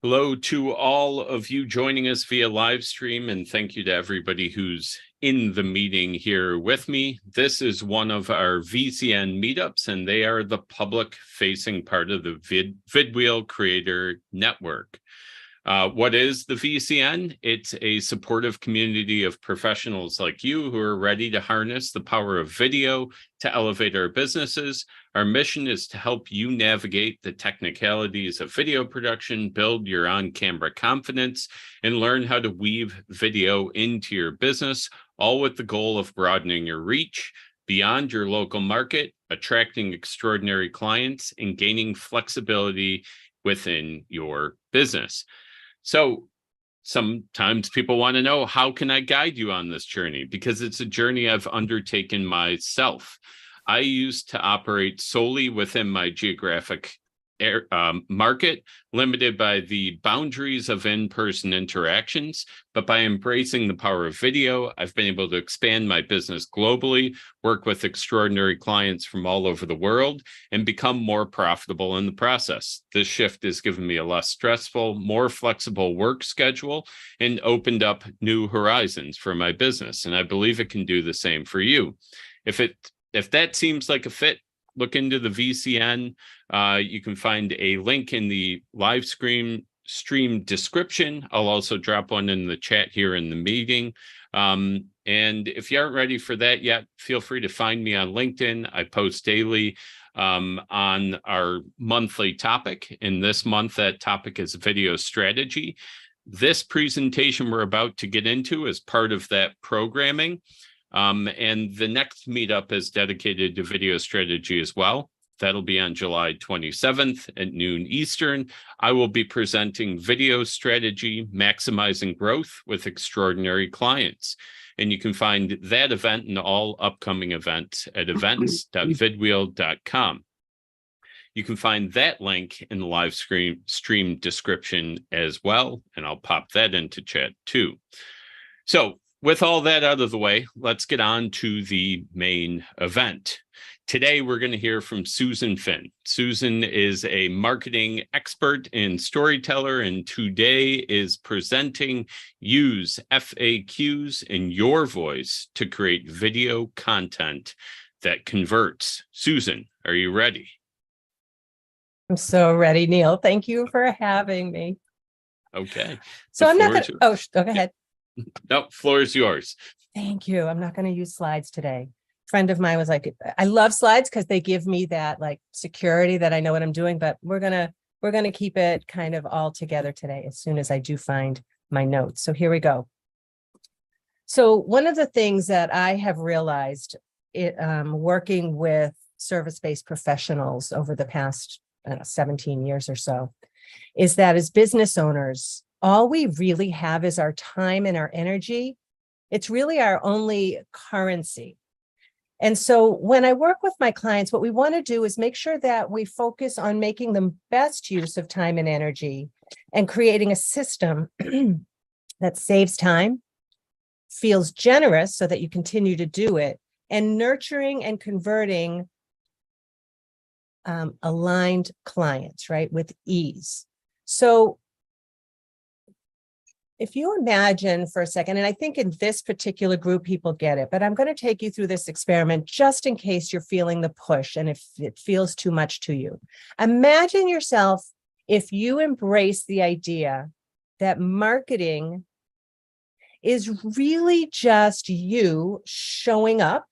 Hello to all of you joining us via live stream, and thank you to everybody who's in the meeting here with me. This is one of our VCN meetups, and they are the public-facing part of the vidwheel Creator Network. What is the VCN? It's a supportive community of professionals like you who are ready to harness the power of video to elevate our businesses. Our mission is to help you navigate the technicalities of video production, build your on-camera confidence, and learn how to weave video into your business, all with the goal of broadening your reach beyond your local market, attracting extraordinary clients, and gaining flexibility within your business. So sometimes people want to know, how can I guide you on this journey? Because it's a journey I've undertaken myself. I used to operate solely within my geographic market, limited by the boundaries of in-person interactions. But by embracing the power of video, I've been able to expand my business globally, work with extraordinary clients from all over the world, and become more profitable in the process. This shift has given me a less stressful, more flexible work schedule and opened up new horizons for my business. And I believe it can do the same for you. If that seems like a fit, look into the VCN. You can find a link in the live stream description. I'll also drop one in the chat here in the meeting. And if you aren't ready for that yet, feel free to find me on LinkedIn. I post daily on our monthly topic. And this month, that topic is video strategy. This presentation we're about to get into is part of that programming. And the next meetup is dedicated to video strategy as well. That'll be on July 27th at noon Eastern. I will be presenting video strategy, maximizing growth with extraordinary clients. And you can find that event and all upcoming events at events.vidwheel.com. You can find that link in the live stream description as well, and I'll pop that into chat too. So, with all that out of the way, let's get on to the main event. Today, we're going to hear from Susan Finn. Susan is a marketing expert and storyteller, and today is presenting Use FAQs in your voice to create video content that converts. Susan, are you ready? I'm so ready, Neil. Thank you for having me. Okay. So I'm not going to, go ahead. No, floor is yours. Thank you. I'm not going to use slides today. A friend of mine was like, I love slides because they give me that like security that I know what I'm doing, but we're going to keep it kind of all together today as soon as I do find my notes. So here we go. So one of the things that I have realized working with service-based professionals over the past 17 years or so is that as business owners, all we really have is our time and our energy. It's really our only currency. And so when I work with my clients, what we want to do is make sure that we focus on making the best use of time and energy and creating a system that saves time, feels generous so that you continue to do it, and nurturing and converting aligned clients, right, with ease. So if you imagine for a second, and I think in this particular group, people get it, but I'm going to take you through this experiment just in case you're feeling the push and if it feels too much to you. Imagine yourself if you embrace the idea that marketing is really just you showing up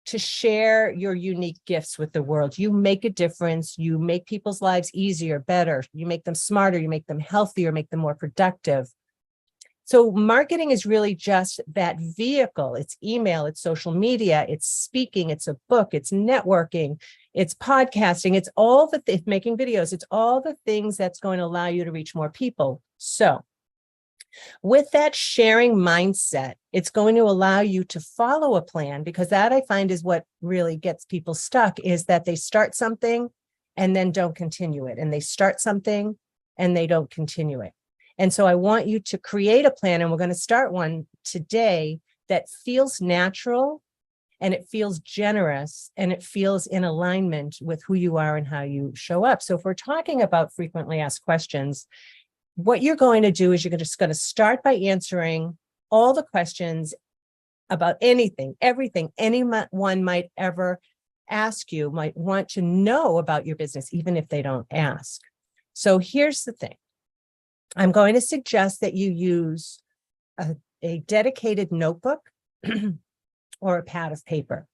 to share your unique gifts with the world. You make a difference. You make people's lives easier, better. You make them smarter. You make them healthier, make them more productive. So marketing is really just that vehicle. It's email, it's social media, it's speaking, it's a book, it's networking, it's podcasting, it's all it's making videos. It's all the things that's going to allow you to reach more people. So with that sharing mindset, it's going to allow you to follow a plan, because that I find is what really gets people stuck, is that they start something and then don't continue it. And they start something and they don't continue it. And so I want you to create a plan, and we're going to start one today that feels natural and it feels generous and it feels in alignment with who you are and how you show up. So if we're talking about frequently asked questions, what you're going to do is you're just going to start by answering all the questions about anything, everything anyone might ever ask you, might want to know about your business, even if they don't ask. So here's the thing. I'm going to suggest that you use a dedicated notebook or a pad of paper.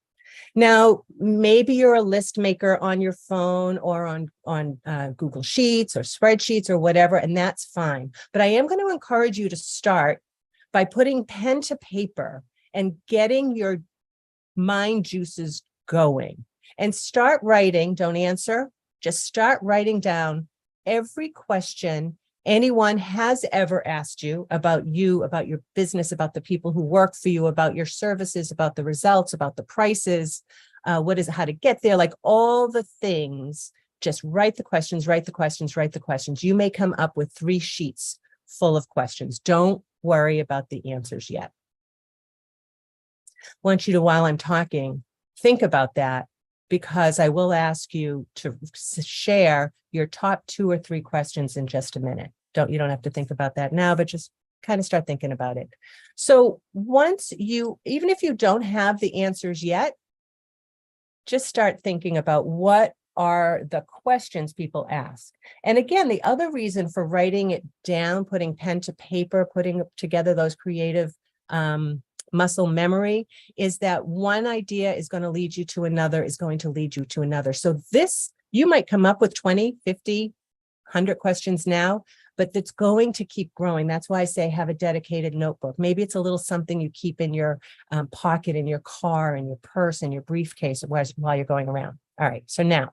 Now, maybe you're a list maker on your phone or on Google Sheets or spreadsheets or whatever, and that's fine. But I am going to encourage you to start by putting pen to paper and getting your mind juices going. And start writing, don't answer, just start writing down every question anyone has ever asked you, about your business, about the people who work for you, about your services, about the results, about the prices, what is it, how to get there, like all the things. Just write the questions, write the questions, write the questions. You may come up with 3 sheets full of questions. Don't worry about the answers yet. I want you to, while I'm talking, think about that, because I will ask you to share your top 2 or 3 questions in just a minute. You don't have to think about that now, but just kind of start thinking about it. So once even if you don't have the answers yet, just start thinking about what are the questions people ask. And again, the other reason for writing it down, putting pen to paper, putting together those creative muscle memory, is that one idea is going to lead you to another, is going to lead you to another. So this, you might come up with 20, 50, 100 questions now, but it's going to keep growing. That's why I say have a dedicated notebook. Maybe it's a little something you keep in your pocket, in your car, in your purse, in your briefcase while you're going around. All right, so now,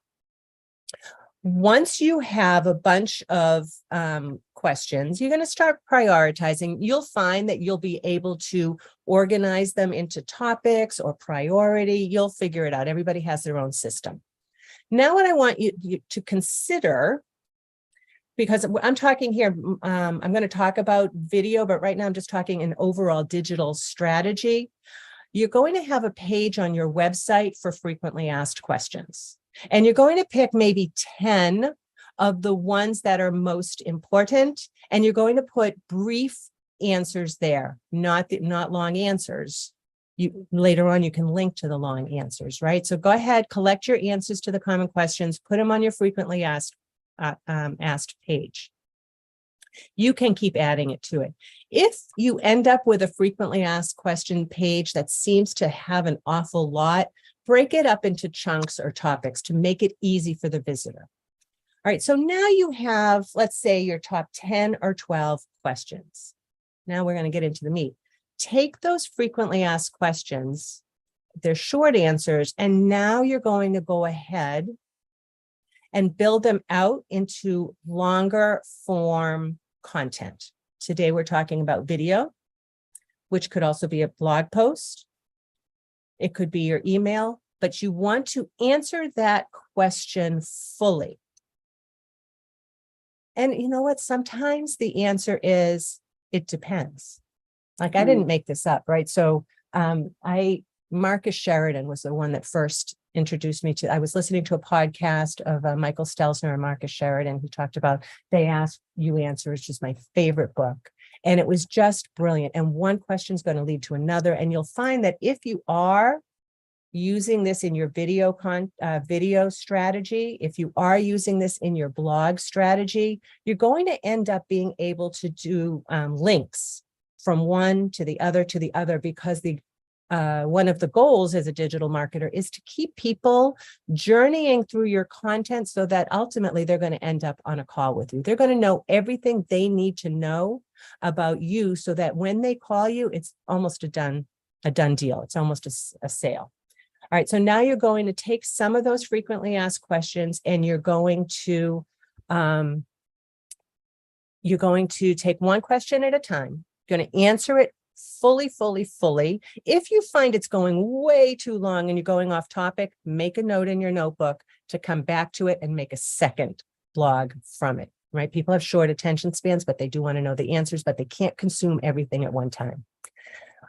once you have a bunch of questions, you're going to start prioritizing. You'll find that you'll be able to organize them into topics or priority. You'll figure it out. Everybody has their own system. Now, what I want you to consider, because I'm talking here, I'm going to talk about video, but right now I'm just talking an overall digital strategy. You're going to have a page on your website for frequently asked questions. And you're going to pick maybe 10 of the ones that are most important, and you're going to put brief answers there, not long answers. Later on, you can link to the long answers, right? So go ahead, collect your answers to the common questions, put them on your frequently asked page. You can keep adding it to it. If you end up with a frequently asked question page that seems to have an awful lot, break it up into chunks or topics to make it easy for the visitor. All right, so now you have, let's say, your top 10 or 12 questions. Now we're going to get into the meat. Take those frequently asked questions, they're short answers, and now you're going to go ahead and build them out into longer form content. Today, we're talking about video, which could also be a blog post. It could be your email, but you want to answer that question fully. And you know what? Sometimes the answer is, it depends. Like, I didn't make this up, right? So Marcus Sheridan was the one that first introduced me to, I was listening to a podcast of Michael Stelzner and Marcus Sheridan, who talked about They Ask, You Answer, is just my favorite book. And it was just brilliant. And one question is going to lead to another. And you'll find that if you are using this in your video strategy, if you are using this in your blog strategy, you're going to end up being able to do links from one to the other, because one of the goals as a digital marketer is to keep people journeying through your content so that ultimately they're going to end up on a call with you. They're going to know everything they need to know about you so that when they call you, it's almost a done deal. It's almost a sale. All right, so now you're going to take some of those frequently asked questions and you're going to take one question at a time. You're going to answer it fully. If you find it's going way too long and you're going off topic, make a note in your notebook to come back to it and make a second blog from it, right? People have short attention spans, but they do want to know the answers, but they can't consume everything at one time.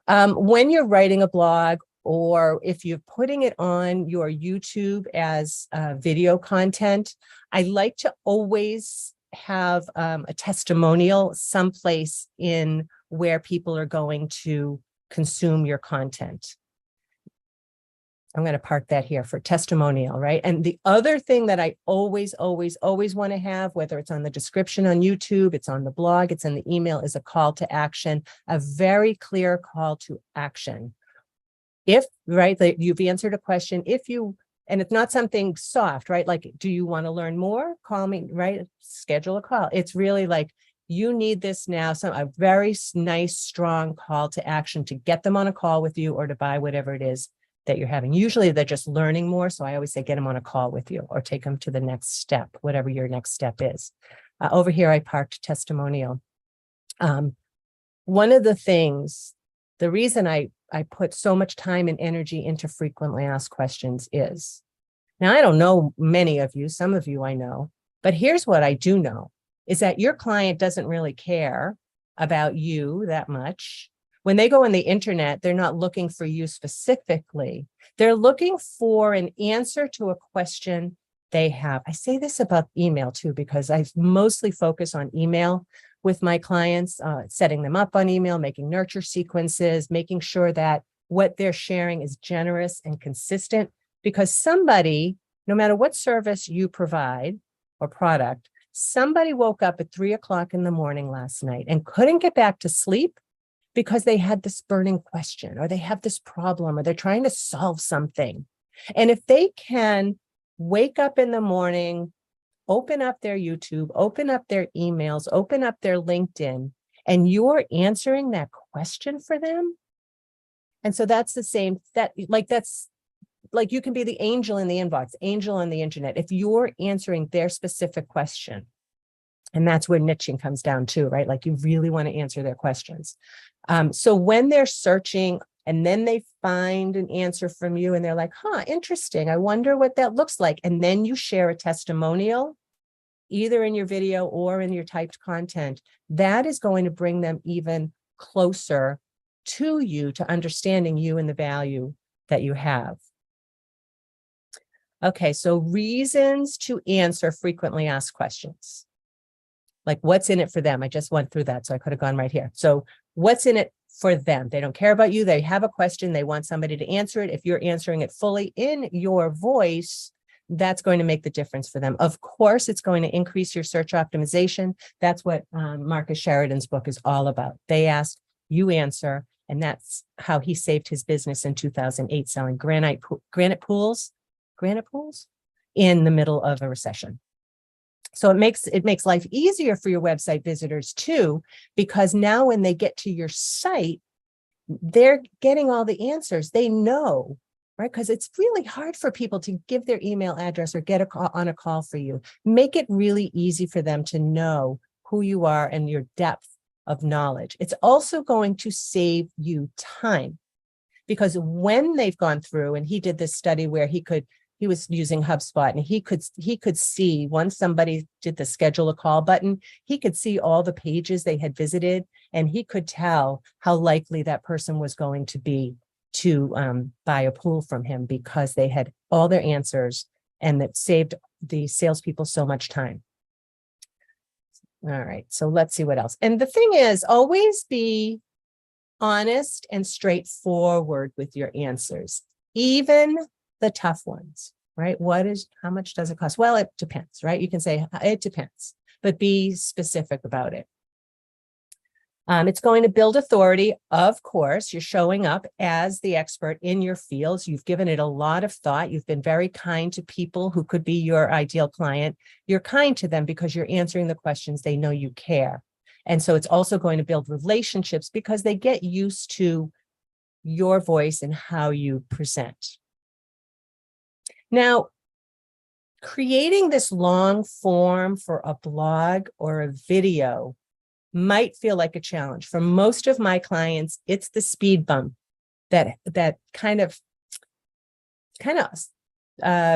When you're writing a blog, or if you're putting it on your YouTube as video content, I like to always have a testimonial someplace in where people are going to consume your content. I'm going to park that here for testimonial, right? And the other thing that I always want to have, whether it's on the description on YouTube, it's on the blog, it's in the email, is a call to action, a very clear call to action. If, right, that you've answered a question, and it's not something soft, right? Like, do you want to learn more? Call me, right? Schedule a call. It's really like, you need this now. So a very nice, strong call to action to get them on a call with you or to buy whatever it is that you're having. Usually they're just learning more. So I always say, get them on a call with you or take them to the next step, whatever your next step is. Over here, I parked testimonial. One of the things, the reason I put so much time and energy into frequently asked questions is, now I don't know many of you, some of you I know, but here's what I do know, is that your client doesn't really care about you that much. When they go on the internet, they're not looking for you specifically. They're looking for an answer to a question they have. I say this about email too, because I mostly focus on email with my clients, setting them up on email, making nurture sequences, making sure that what they're sharing is generous and consistent, because somebody, no matter what service you provide or product, somebody woke up at 3 o'clock in the morning last night and couldn't get back to sleep because they had this burning question, or they have this problem, or they're trying to solve something. And if they can wake up in the morning, open up their YouTube, open up their emails, open up their LinkedIn, and you're answering that question for them. And so that's the same, that's like, you can be the angel in the inbox, angel on the internet, if you're answering their specific question. And that's where niching comes down to, right? Like, you really want to answer their questions. So when they're searching and then they find an answer from you and they're like, huh, interesting, I wonder what that looks like. And then you share a testimonial, either in your video or in your typed content, that is going to bring them even closer to you, to understanding you and the value that you have. Okay, so reasons to answer frequently asked questions. Like, what's in it for them? I just went through that, so I could have gone right here. So what's in it for them? They don't care about you. They have a question. They want somebody to answer it. If you're answering it fully in your voice, that's going to make the difference for them. Of course, it's going to increase your search optimization. That's what Marcus Sheridan's book is all about. They ask, you answer, and that's how he saved his business in 2008, selling granite pools in the middle of a recession. So it makes life easier for your website visitors too, because now when they get to your site, they're getting all the answers. They know, right? Because it's really hard for people to give their email address or get on a call for you. Make it really easy for them to know who you are and your depth of knowledge. It's also going to save you time, because when they've gone through, and he did this study where he was using HubSpot, and he could see, once somebody did the schedule a call button, he could see all the pages they had visited, and he could tell how likely that person was going to be to buy a pool from him, because they had all their answers, and that saved the salespeople so much time. All right, so let's see what else. And the thing is, always be honest and straightforward with your answers, even the tough ones, right? How much does it cost? Well, it depends, right? You can say it depends, but be specific about it. It's going to build authority. Of course, you're showing up as the expert in your fields. You've given it a lot of thought. You've been very kind to people who could be your ideal client. You're kind to them because you're answering the questions. They know you care. And so it's also going to build relationships, because they get used to your voice and how you present. Now, creating this long form for a blog or a video might feel like a challenge. For most of my clients, it's the speed bump that kind of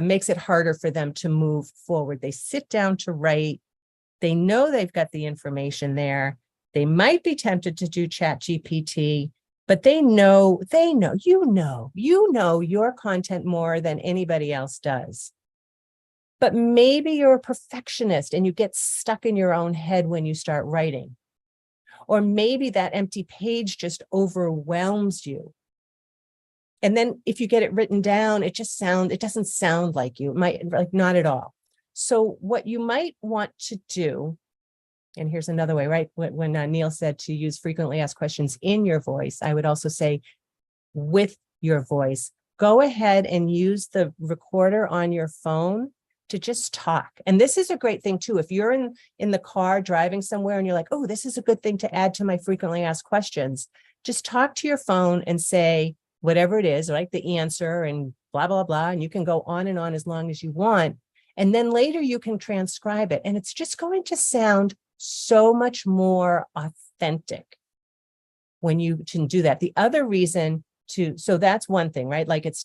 makes it harder for them to move forward. They sit down to write. They know they've got the information there. They might be tempted to do ChatGPT, but they know you know your content more than anybody else does. But maybe you're a perfectionist and you get stuck in your own head when you start writing. Or maybe that empty page just overwhelms you. And then if you get it written down, it doesn't sound like you. It might, like, not at all. So what you might want to do, and here's another way, right? When Neil said to use frequently asked questions in your voice, I would also say with your voice. Go ahead and use the recorder on your phone to just talk. And this is a great thing too. If you're in the car driving somewhere and you're like, oh, this is a good thing to add to my frequently asked questions, just talk to your phone and say whatever it is, like the answer and blah, blah, blah. And you can go on and on as long as you want. And then later you can transcribe it. And it's just going to sound so much more authentic when you can do that. The other reason so that's one thing, right? Like it's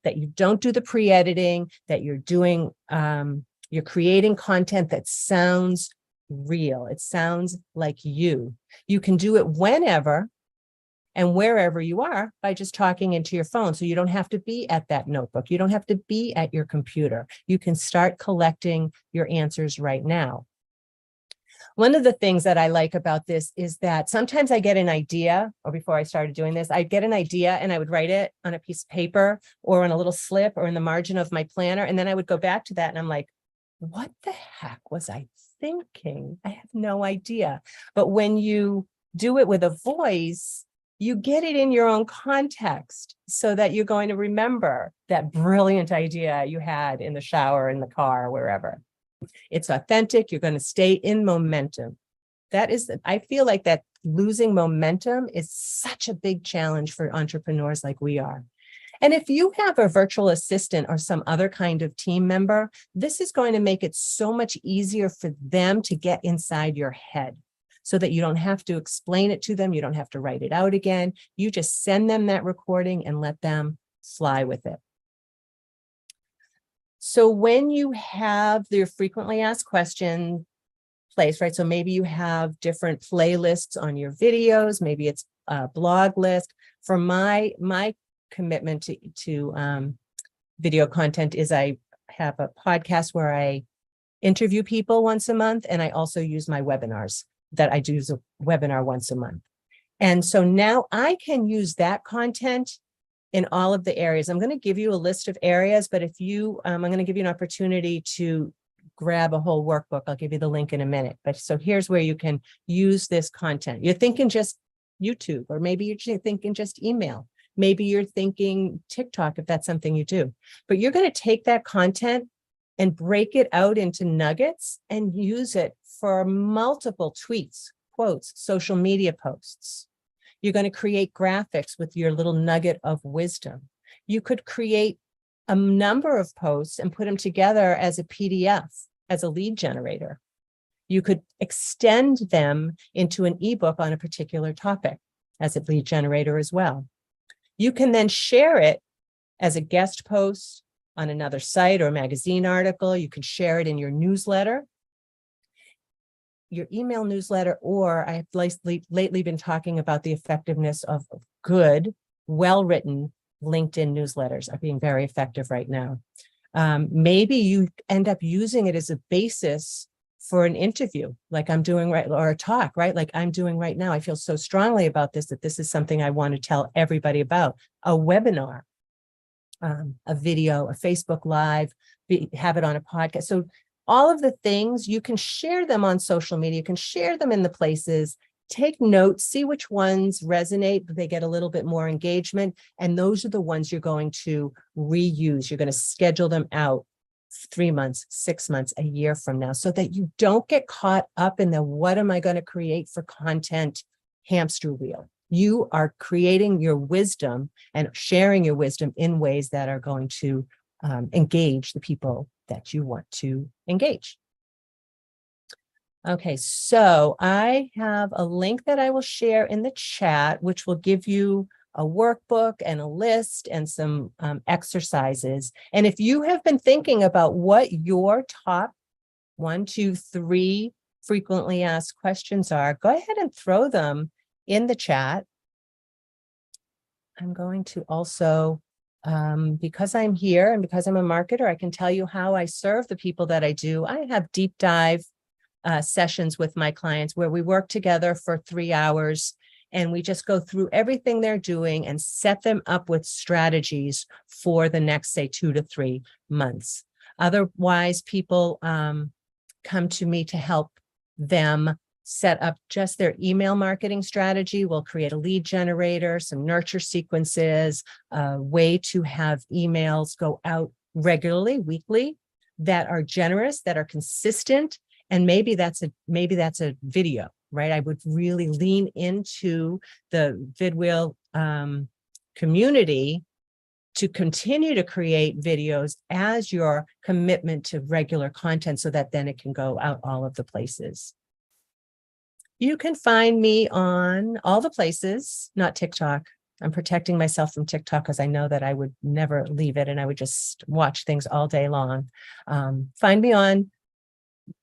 that you don't do the pre-editing, that you're doing, you're creating content that sounds real. It sounds like you. You can do it whenever and wherever you are by just talking into your phone. So you don't have to be at that notebook. You don't have to be at your computer. You can start collecting your answers right now. One of the things that I like about this is that sometimes I get an idea, or before I started doing this, I'd get an idea and I would write it on a piece of paper or on a little slip or in the margin of my planner. And then I would go back to that and I'm like, what the heck was I thinking? I have no idea. But when you do it with a voice, you get it in your own context so that you're going to remember that brilliant idea you had in the shower, in the car, wherever. It's authentic. You're going to stay in momentum. I feel like that losing momentum is such a big challenge for entrepreneurs like we are. And if you have a virtual assistant or some other kind of team member, this is going to make it so much easier for them to get inside your head so that you don't have to explain it to them. You don't have to write it out again. You just send them that recording and let them fly with it. So when you have your frequently asked question place, right? So maybe you have different playlists on your videos. Maybe it's a blog list. For my commitment to video content is I have a podcast where I interview people once a month, and I also use my webinars that I do as a webinar once a month. And so now I can use that content in all of the areas. I'm going to give you a list of areas, but if you, I'm going to give you an opportunity to grab a whole workbook. I'll give you the link in a minute. But so here's where you can use this content. You're thinking just YouTube, or maybe you're thinking just email. Maybe you're thinking TikTok, if that's something you do. But you're going to take that content and break it out into nuggets and use it for multiple tweets, quotes, social media posts. You're going to create graphics with your little nugget of wisdom. You could create a number of posts and put them together as a PDF, as a lead generator. You could extend them into an ebook on a particular topic as a lead generator as well. You can then share it as a guest post on another site or a magazine article. You can share it in your newsletter, your email newsletter, or I've lately been talking about the effectiveness of good, well-written LinkedIn newsletters are being very effective right now. Maybe you end up using it as a basis for an interview, like I'm doing right, or a talk, right? Like I'm doing right now. I feel so strongly about this, that this is something I want to tell everybody about. A webinar, a video, a Facebook Live, have it on a podcast. So all of the things, you can share them on social media, you can share them in the places, take notes, see which ones resonate, they get a little bit more engagement, and those are the ones you're going to reuse. You're going to schedule them out 3 months, 6 months, a year from now, so that you don't get caught up in the what am I going to create for content hamster wheel. You are creating your wisdom and sharing your wisdom in ways that are going to engage the people that you want to engage. Okay, so I have a link that I will share in the chat, which will give you a workbook and a list and some exercises. And if you have been thinking about what your top 1, 2, 3 frequently asked questions are, go ahead and throw them in the chat. I'm going to also because I'm here and because I'm a marketer, I can tell you how I serve the people that I do. I have deep dive sessions with my clients where we work together for 3 hours and we just go through everything they're doing and set them up with strategies for the next, say, 2 to 3 months. Otherwise, people come to me to help them set up just their email marketing strategy. We'll create a lead generator, some nurture sequences, a way to have emails go out regularly, weekly, that are generous, that are consistent. And maybe that's a video, right? I would really lean into the vidwheel community to continue to create videos as your commitment to regular content so that then it can go out all of the places. You can find me on all the places, not TikTok. I'm protecting myself from TikTok because I know that I would never leave it and I would just watch things all day long. Find me on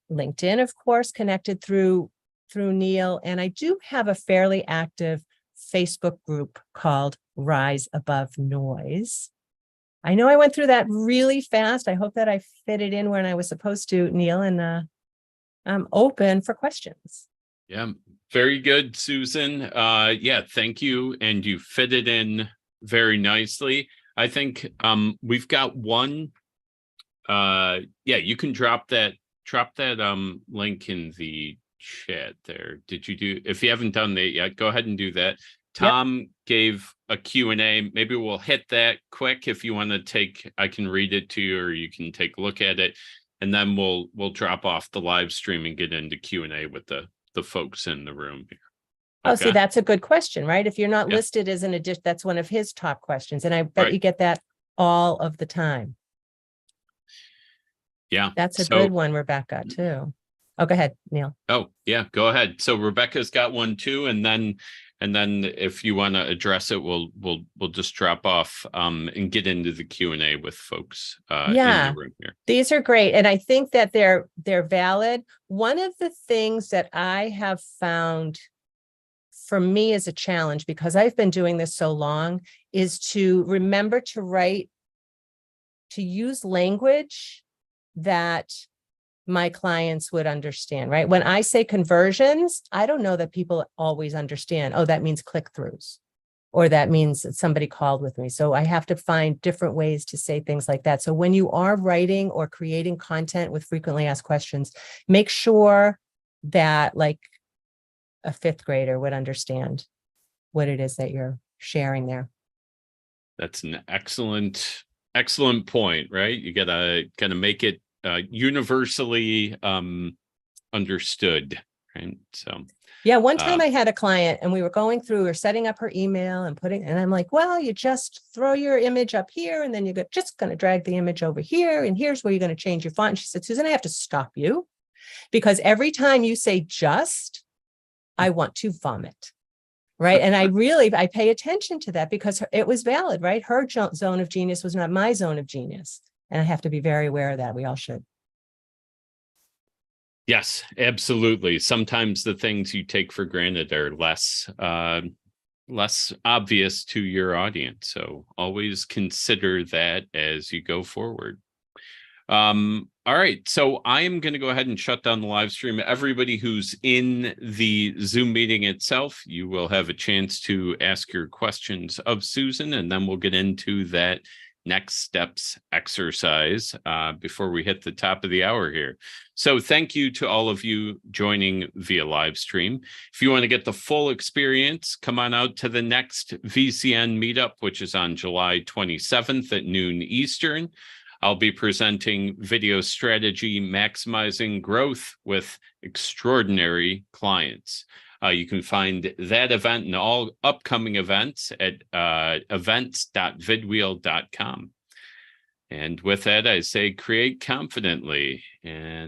LinkedIn, of course, connected through Neil. And I do have a fairly active Facebook group called Rise Above Noise. I know I went through that really fast. I hope that I fit it in when I was supposed to, Neil, and I'm open for questions. Yeah, very good, Susan. Yeah, thank you. And you fit it in very nicely. I think we've got one. Yeah, you can drop that link in the chat there. Did you do, if you haven't done that yet, go ahead and do that. Tom gave a Q&A. Maybe we'll hit that quick. If you want to take, I can read it to you or you can take a look at it. And then we'll drop off the live stream and get into Q&A with the folks in the room here. Okay. Oh, see, that's a good question, right? If you're not listed as an addition, that's one of his top questions. And I bet you get that all of the time. Yeah. That's a good one, Rebecca, too. Oh, go ahead, Neil. Oh, yeah, go ahead. So Rebecca's got one too. And then if you want to address it, we'll just drop off and get into the Q&A with folks in the room here. These are great. And I think that they're valid. One of the things that I have found for me is a challenge, because I've been doing this so long, is to remember to write, to use language that my clients would understand, right? When I say conversions, I don't know that people always understand. Oh, that means click-throughs, or that means that somebody called with me. So I have to find different ways to say things like that. So when you are writing or creating content with frequently asked questions, make sure that like a 5th grader would understand what it is that you're sharing there. That's an excellent point, right? You gotta kind of make it universally understood, right? So yeah, one time I had a client and we were going through, we were setting up her email and I'm like, well, you just throw your image up here and then you're just going to drag the image over here and here's where you're going to change your font. And she said, Susan, I have to stop you because every time you say just, I want to vomit. Right. And I pay attention to that because it was valid, right? Her zone of genius was not my zone of genius. And I have to be very aware of that. We all should. Yes, absolutely. Sometimes the things you take for granted are less obvious to your audience. So always consider that as you go forward. All right, so I am going to go ahead and shut down the live stream. Everybody who's in the Zoom meeting itself, you will have a chance to ask your questions of Susan, and then we'll get into that next steps exercise before we hit the top of the hour here. So thank you to all of you joining via live stream. If you want to get the full experience, come on out to the next VCN meetup, which is on July 27th at noon Eastern. I'll be presenting video strategy, maximizing growth with extraordinary clients. You can find that event and all upcoming events at events.vidwheel.com. And with that, I say create confidently. And